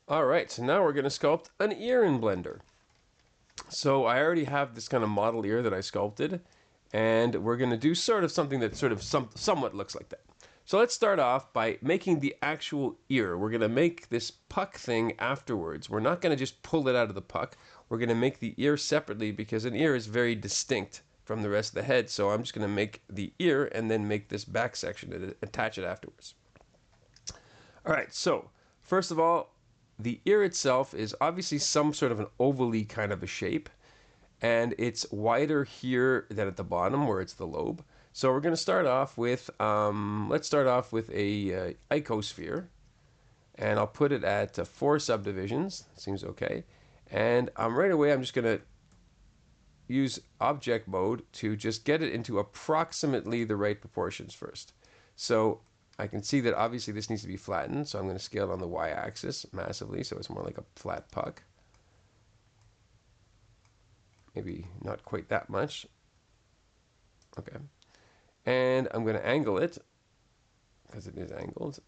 Alright, so now we're going to sculpt an ear in Blender. So I already have this kind of model ear that I sculpted, and we're going to do sort of something that somewhat looks like that. So let's start off by making the actual ear. We're going to make this puck thing afterwards. We're not going to just pull it out of the puck. We're going to make the ear separately because an ear is very distinct from the rest of the head. So I'm just going to make the ear and then make this back section and attach it afterwards. Alright, so first of all, the ear itself is obviously some sort of an ovally kind of a shape, and it's wider here than at the bottom where it's the lobe. So we're going to start off with, let's start off with a icosphere, and I'll put it at 4 subdivisions. Seems okay. And right away I'm just going to use object mode to just get it into approximately the right proportions first. So I can see that obviously this needs to be flattened, so I'm going to scale it on the y-axis massively so it's more like a flat puck. Maybe not quite that much. Okay. And I'm going to angle it because it is angled.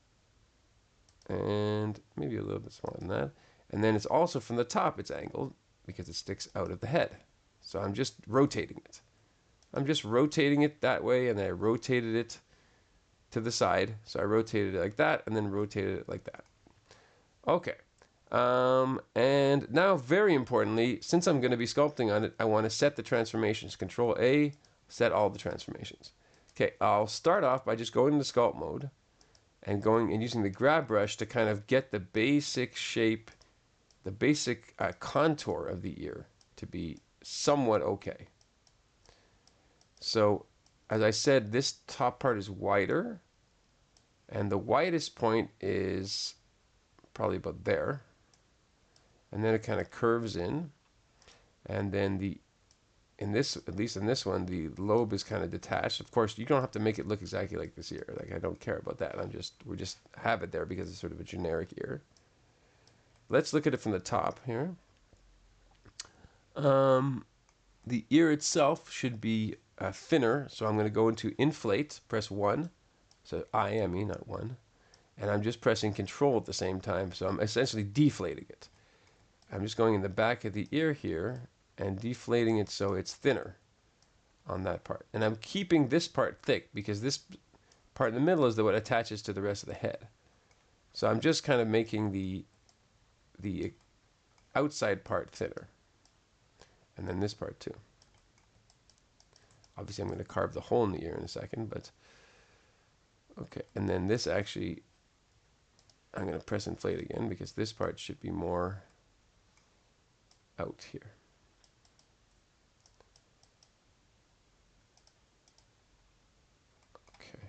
And maybe a little bit smaller than that. And then it's also from the top it's angled because it sticks out of the head. So I'm just rotating it. I'm just rotating it that way, and then I rotated it to the side. So I rotated it like that and then rotated it like that. Okay. And now, very importantly, since I'm going to be sculpting on it, I want to set the transformations. Control A, set all the transformations. Okay, I'll start off by just going into sculpt mode and going and using the grab brush to kind of get the basic shape, the basic contour of the ear to be somewhat okay. So, as I said, this top part is wider, and the widest point is probably about there. And then it kind of curves in, and then at least in this one, the lobe is kind of detached. Of course, you don't have to make it look exactly like this ear. Like, I don't care about that. We just have it there because it's sort of a generic ear. Let's look at it from the top here. The ear itself should be thinner, so I'm going to go into inflate, press 1. So I mean, not 1. And I'm just pressing control at the same time, so I'm essentially deflating it. I'm just going in the back of the ear here and deflating it so it's thinner on that part. And I'm keeping this part thick because this part in the middle is what attaches to the rest of the head. So I'm just kind of making the outside part thinner. And then this part too. Obviously I'm going to carve the hole in the ear in a second, but okay. And then this actually, I'm going to press inflate again because this part should be more out here. Okay.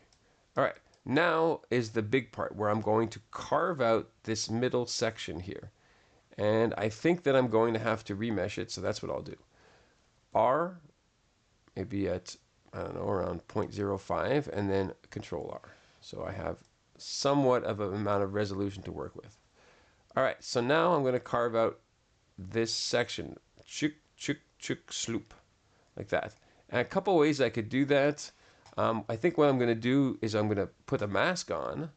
All right. Now is the big part where I'm going to carve out this middle section here. And I think that I'm going to have to remesh it, so that's what I'll do. R, maybe at, I don't know, around 0.05, and then Control R. So I have somewhat of an amount of resolution to work with. All right, so now I'm going to carve out this section, chuk, chuk, chuk, sloop, like that. And a couple ways I could do that. I think what I'm going to do is I'm going to put a mask on,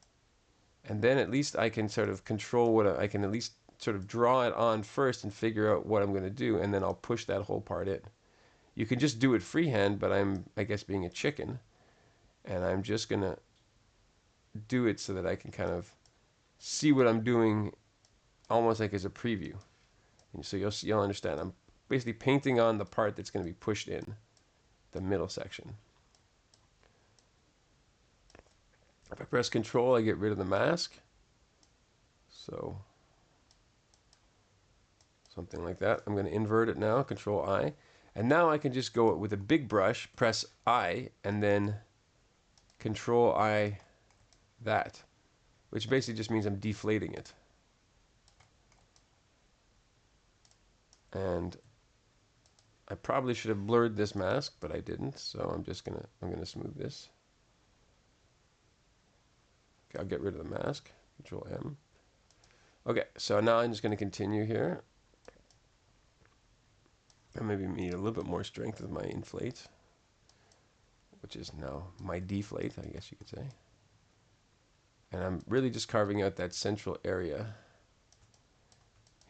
and then at least I can sort of control I can at least sort of draw it on first and figure out what I'm going to do, and then I'll push that whole part in. You can just do it freehand, but I'm, I guess, being a chicken, and I'm just going to do it so that I can kind of see what I'm doing almost like as a preview. And so you'll understand. I'm basically painting on the part that's going to be pushed in, the middle section. If I press Control, I get rid of the mask. So something like that. I'm going to invert it now, Control I. And now I can just go with a big brush, press I, and then Control I that, which basically just means I'm deflating it. And I probably should have blurred this mask, but I didn't, so I'm gonna smooth this. Okay, I'll get rid of the mask, Control M. Okay, so now I'm just gonna continue here. I maybe need a little bit more strength with my inflate, which is now my deflate, I guess you could say. And I'm really just carving out that central area.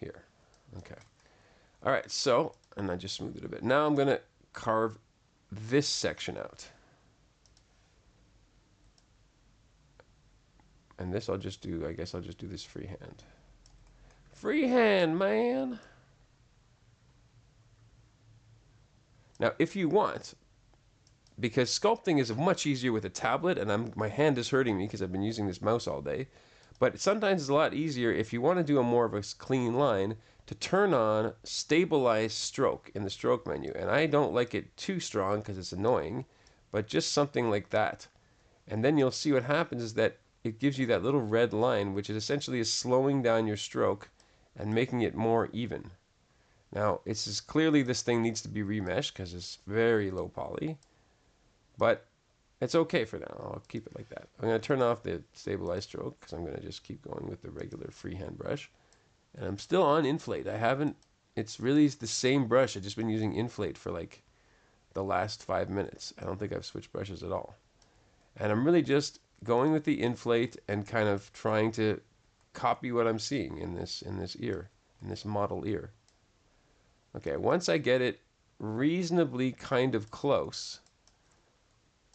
here. Okay. All right, so, and I just smoothed it a bit. Now I'm going to carve this section out. And this I'll just do, I guess I'll just do this freehand. Freehand, man! Now, if you want, because sculpting is much easier with a tablet, and my hand is hurting me because I've been using this mouse all day. But sometimes it's a lot easier if you want to do a more of a clean line to turn on stabilize stroke in the stroke menu. And I don't like it too strong because it's annoying, but just something like that. And then you'll see what happens is that it gives you that little red line, which is essentially slowing down your stroke and making it more even. Now, it's just clearly this thing needs to be remeshed because it's very low poly, but it's okay for now. I'll keep it like that. I'm going to turn off the stabilized stroke because I'm going to just keep going with the regular freehand brush. And I'm still on inflate. It's really the same brush. I've just been using inflate for like the last 5 minutes. I don't think I've switched brushes at all. And I'm really just going with the inflate and kind of trying to copy what I'm seeing in this ear, in this model ear. Okay, once I get it reasonably kind of close,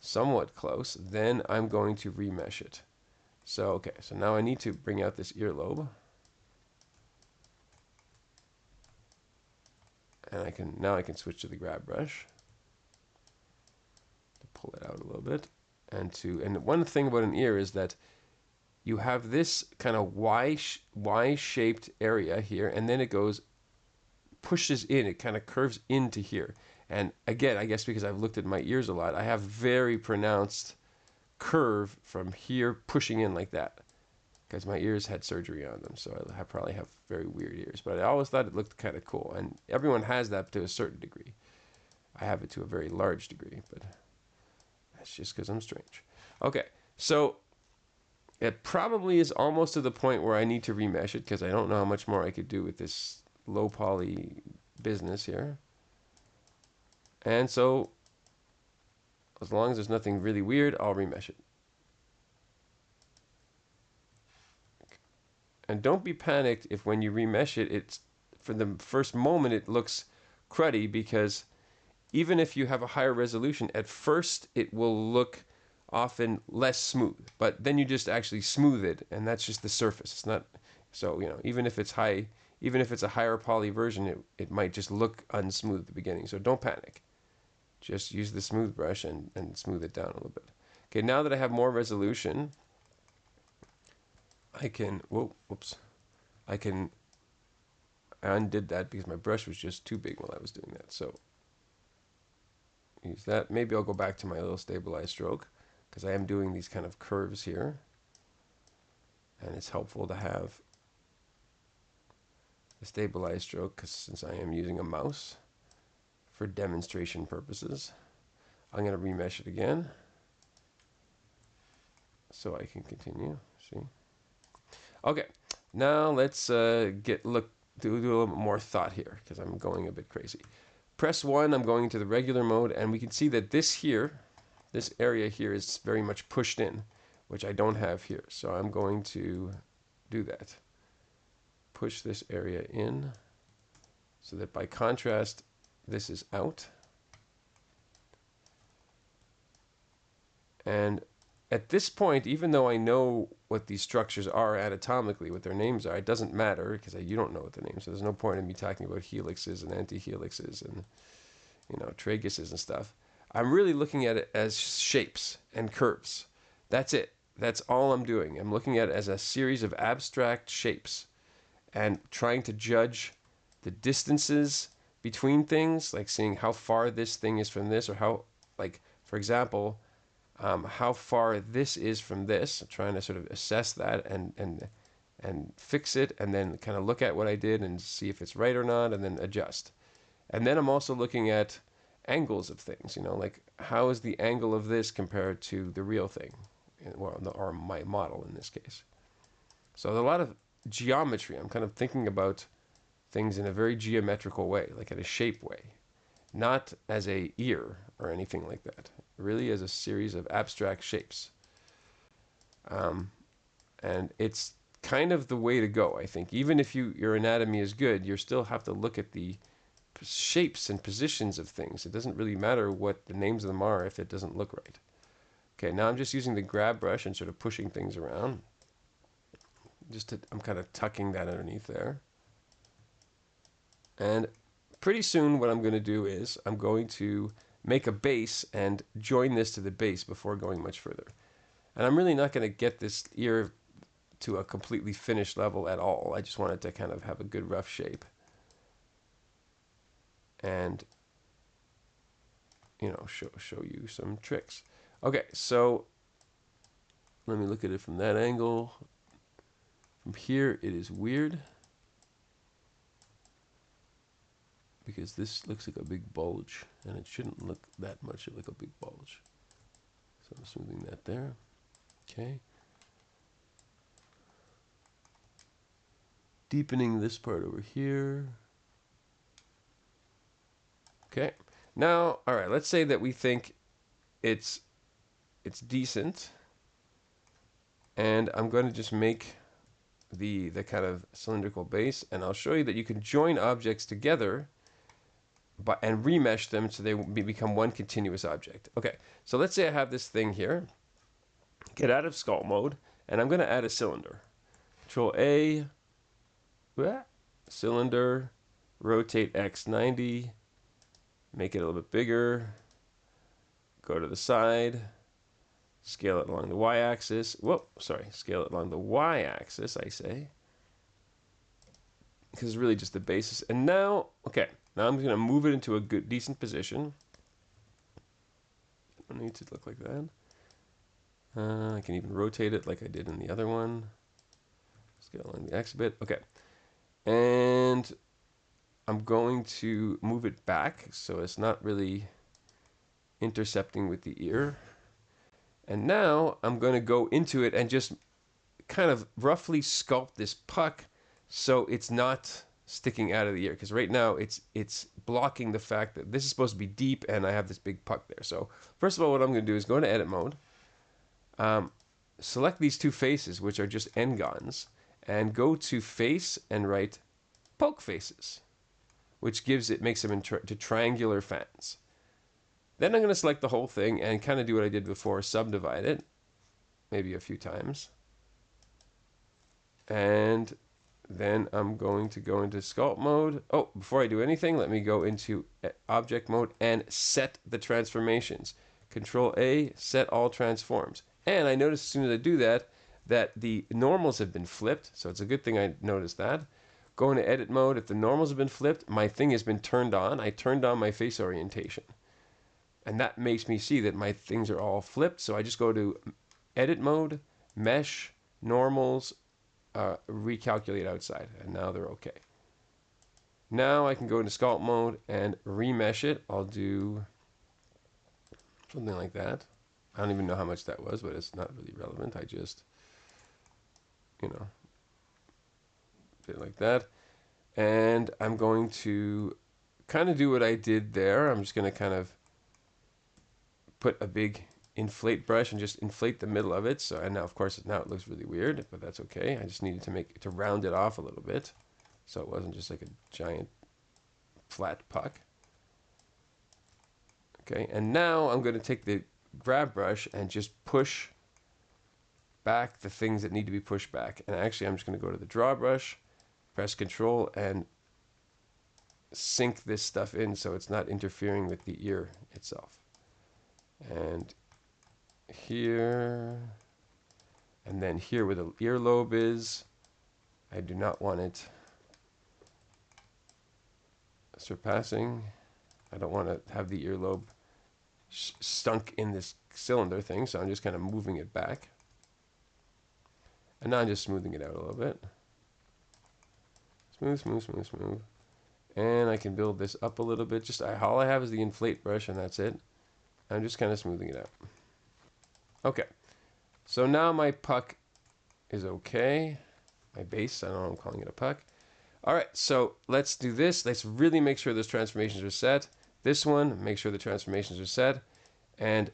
somewhat close, then I'm going to remesh it. So, okay, so now I need to bring out this earlobe. And now I can switch to the grab brush to pull it out a little bit. And one thing about an ear is that you have this kind of Y-shaped area here, and then it pushes in, it kind of curves into here. And again, I guess because I've looked at my ears a lot, I have very pronounced curve from here pushing in like that. Because my ears had surgery on them, so I probably have very weird ears. But I always thought it looked kind of cool. And everyone has that to a certain degree. I have it to a very large degree, but that's just because I'm strange. Okay, so it probably is almost to the point where I need to remesh it because I don't know how much more I could do with this low poly business here. And so, as long as there's nothing really weird, I'll remesh it. And don't be panicked if when you remesh it, it's for the first moment it looks cruddy, because even if you have a higher resolution, at first it will look often less smooth. But then you just actually smooth it, and that's just the surface. It's not so, even if it's high, even if it's a higher poly version, it might just look unsmooth at the beginning. So don't panic. Just use the smooth brush and smooth it down a little bit. Okay, now that I have more resolution, I can, I undid that because my brush was just too big while I was doing that. So use that. Maybe I'll go back to my little stabilized stroke because I am doing these kind of curves here. And it's helpful to have the stabilized stroke because since I am using a mouse for demonstration purposes, I'm going to remesh it again so I can continue. See? Okay, now let's do a little bit more thought here because I'm going a bit crazy. Press 1, I'm going into the regular mode, and we can see that this area here is very much pushed in, which I don't have here. So I'm going to do that. Push this area in so that by contrast, this is out. And at this point, even though I know what these structures are anatomically, what their names are, it doesn't matter because you don't know what the names are. So there's no point in me talking about helixes and antihelixes and traguses and stuff. I'm really looking at it as shapes and curves. That's it. That's all I'm doing. I'm looking at it as a series of abstract shapes and trying to judge the distances between things, like seeing how far this thing is from this, or how, like, for example, how far this is from this. I'm trying to sort of assess that and fix it, and then kind of look at what I did and see if it's right or not, and then adjust. And then I'm also looking at angles of things, like how is the angle of this compared to the real thing, or my model in this case. So there's a lot of geometry. I'm kind of thinking about things in a very geometrical way, like in a shape way, not as a ear or anything like that. Really as a series of abstract shapes. And it's kind of the way to go, I think. Even if your anatomy is good, you still have to look at the shapes and positions of things. It doesn't really matter what the names of them are if it doesn't look right. Okay, now I'm just using the grab brush and sort of pushing things around. I'm kind of tucking that underneath there. And pretty soon what I'm going to do is I'm going to make a base and join this to the base before going much further. And I'm really not going to get this ear to a completely finished level at all. I just want it to kind of have a good rough shape. And, you know, show you some tricks. Okay, so let me look at it from that angle. From here, it is weird, because this looks like a big bulge, and it shouldn't look that much like a big bulge. So I'm smoothing that there. Okay. Deepening this part over here. Okay. Now, all right, let's say that we think it's decent, and I'm going to just make the kind of cylindrical base, and I'll show you that you can join objects together and remesh them so they become one continuous object. Okay, so let's say I have this thing here. Get out of sculpt mode, and I'm going to add a cylinder. Control A, cylinder, rotate X 90, make it a little bit bigger, go to the side, scale it along the y-axis. Scale it along the y-axis, I say, because it's really just the basis. And now, okay, now I'm going to move it into a good, decent position. I don't need to look like that. I can even rotate it like I did in the other one. Scale along the X a bit. Okay. And I'm going to move it back so it's not really intercepting with the ear. And now I'm going to go into it and just kind of roughly sculpt this puck so it's not sticking out of the ear, because right now it's blocking the fact that this is supposed to be deep and I have this big puck there. So first of all, what I'm going to do is go into edit mode, select these two faces, which are just n-gons, and go to face and write poke faces, which makes them into triangular fans. Then I'm going to select the whole thing and kind of do what I did before, subdivide it, maybe a few times. And then I'm going to go into sculpt mode. Oh, before I do anything, let me go into object mode and set the transformations. Control A, set all transforms. And I notice as soon as I do that, that the normals have been flipped. So it's a good thing I noticed that. Go into edit mode. If the normals have been flipped, my thing has been turned on. I turned on my face orientation. And that makes me see that my things are all flipped. So I just go to edit mode, mesh, normals, recalculate outside, and now they're okay. Now I can go into sculpt mode and remesh it. I'll do something like that. I don't even know how much that was, but it's not really relevant. I just, you know, did it like that. And I'm going to kind of do what I did there. I'm just going to kind of put a big inflate brush and just inflate the middle of it. So, and now of course now it looks really weird, but that's okay. I just needed to round it off a little bit, so it wasn't just like a giant flat puck. Okay, and now I'm going to take the grab brush and just push back the things that need to be pushed back. And actually I'm just going to go to the draw brush, press Control, and sink this stuff in so it's not interfering with the ear itself. And here, and then here where the earlobe is, I do not want it surpassing. I don't want to have the earlobe stunk in this cylinder thing, so I'm just kind of moving it back. And now I'm just smoothing it out a little bit. Smooth, smooth, smooth, smooth. And I can build this up a little bit. Just all I have is the inflate brush, and that's it. I'm just kind of smoothing it out. Okay, so now my puck is okay. My base, I don't know, I'm calling it a puck. All right, so let's do this. Let's really make sure those transformations are set. This one, make sure the transformations are set. And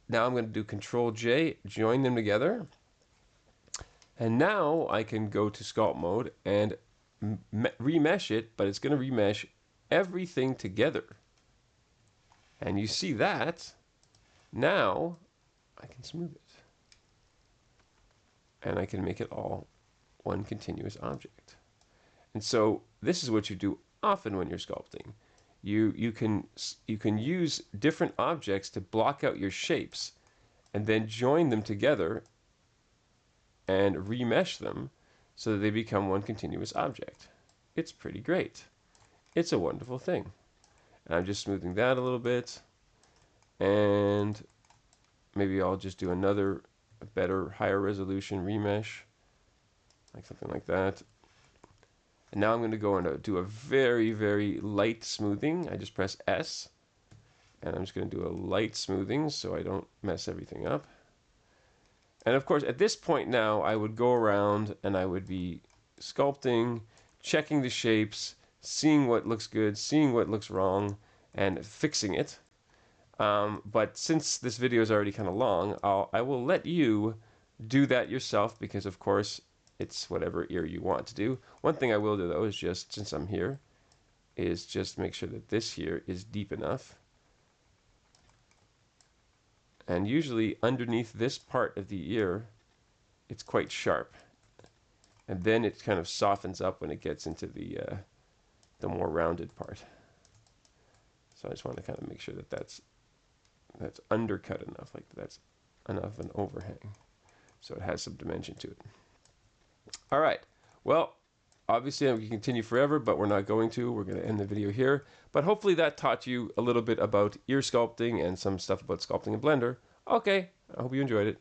now I'm going to do Control J, join them together. And now I can go to sculpt mode and remesh it, but it's going to remesh everything together. And you see that now I can smooth it. And I can make it all one continuous object. And so this is what you do often when you're sculpting. You can use different objects to block out your shapes and then join them together and remesh them so that they become one continuous object. It's pretty great. It's a wonderful thing. And I'm just smoothing that a little bit, and maybe I'll just do another better, higher resolution remesh, like something like that. And now I'm going to go and do a very, very light smoothing. I just press S, and I'm just going to do a light smoothing so I don't mess everything up. And of course, at this point now, I would go around and I would be sculpting, checking the shapes, seeing what looks good, seeing what looks wrong, and fixing it. But since this video is already kind of long, I will let you do that yourself, because of course it's whatever ear you want to do. One thing I will do though is just, since I'm here, is just make sure that this here is deep enough. And usually underneath this part of the ear, it's quite sharp. And then it kind of softens up when it gets into the more rounded part. So I just want to kind of make sure that that's undercut enough, like that's enough of an overhang, so it has some dimension to it. All right, well, obviously we can continue forever, but we're not going to. We're going to end the video here. But hopefully that taught you a little bit about ear sculpting and some stuff about sculpting in Blender. Okay, I hope you enjoyed it.